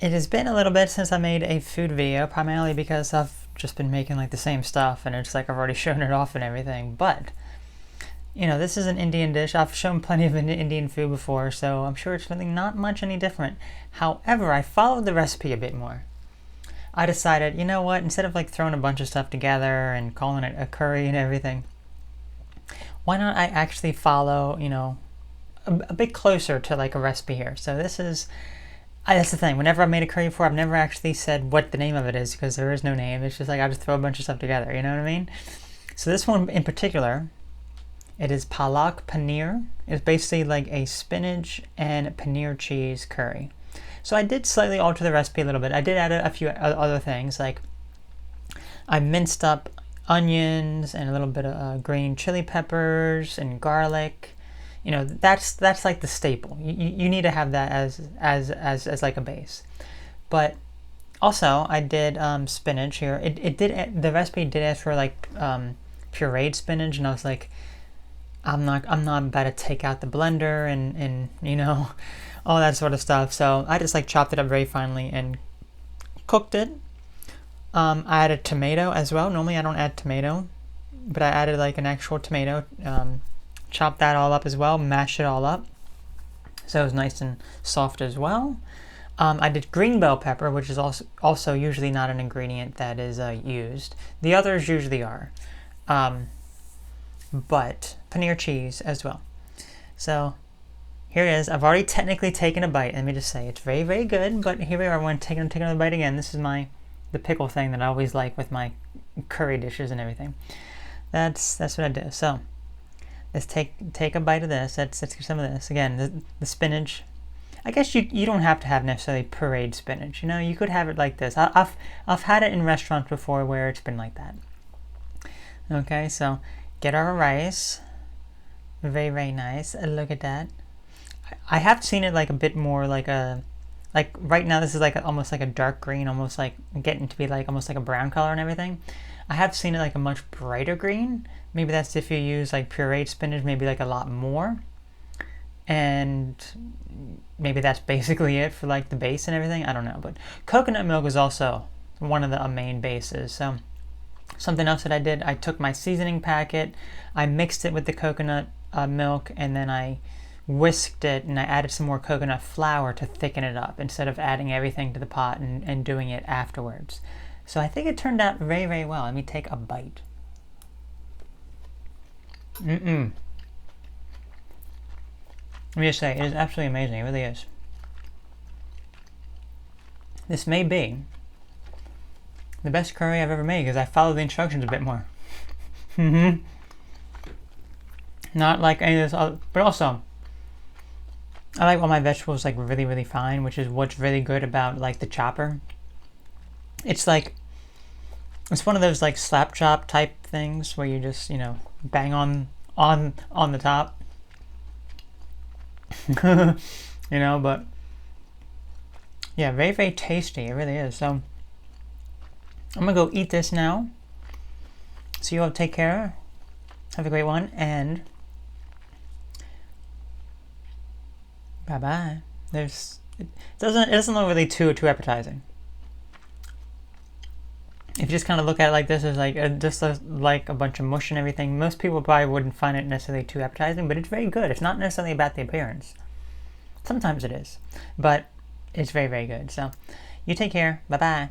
It has been a little bit since I made a food video, primarily because I've just been making like the same stuff and it's like I've already shown it off and everything. But, you know, this is an Indian dish. I've shown plenty of Indian food before, so I'm sure it's really not much any different. However, I followed the recipe a bit more. I decided, you know what, instead of like throwing a bunch of stuff together and calling it a curry and everything, why not I actually follow, you know, a bit closer to like a recipe here. So this is, that's the thing, whenever I've made a curry before, I've never actually said what the name of it is because there is no name. It's just like I just throw a bunch of stuff together, you know what I mean? So this one in particular, it is Palak Paneer. It's basically like a spinach and paneer cheese curry. So I did slightly alter the recipe a little bit. I did add a few other things, like I minced up onions and a little bit of green chili peppers and garlic. You know, that's like the staple. You need to have that as like a base. But also I did spinach here. The recipe did ask for like pureed spinach, and I was like, I'm not about to take out the blender and you know, all that sort of stuff. So I just like chopped it up very finely and cooked it. I added tomato as well. Normally I don't add tomato, but I added like an actual tomato. Chopped that all up as well, mashed it all up, so it was nice and soft as well. I did green bell pepper, which is also usually not an ingredient that is used. The others usually are. But paneer cheese as well. So here it is. I've already technically taken a bite. Let me just say it's very, very good. But here we are. I want to take another bite again. This is the pickle thing that I always like with my curry dishes and everything. That's what I do. So let's take a bite of this. Let's get some of this. Again, the spinach. I guess you don't have to have necessarily pureed spinach. You know, you could have it like this. I've had it in restaurants before where it's been like that. Okay, so get our rice. Very, very nice. Look at that. I have seen it like a bit more like right now this is like almost like a dark green, almost like getting to be like almost like a brown color and everything. I have seen it like a much brighter green. Maybe that's if you use like pureed spinach, maybe like a lot more. And maybe that's basically it for like the base and everything. I don't know, but coconut milk is also one of the main bases. So something else that I did, I took my seasoning packet, I mixed it with the coconut milk, and then I whisked it and I added some more coconut flour to thicken it up instead of adding everything to the pot and doing it afterwards. So I think it turned out very, very well. Let me take a bite. Let me just say, it is absolutely amazing. It really is. This may be the best curry I've ever made because I followed the instructions a bit more. Not like any of this other, but also I like all my vegetables like really, really fine, which is what's really good about like the chopper. It's like, it's one of those like slap chop type things where you just, you know, bang on the top. You know, but yeah, very, very tasty. It really is. So I'm gonna go eat this now. So you all take care. Have a great one, and bye bye. It doesn't look really too appetizing. If you just kind of look at it like this, it's like just like a bunch of mush and everything. Most people probably wouldn't find it necessarily too appetizing, but it's very good. It's not necessarily about the appearance. Sometimes it is, but it's very, very good. So you take care. Bye bye.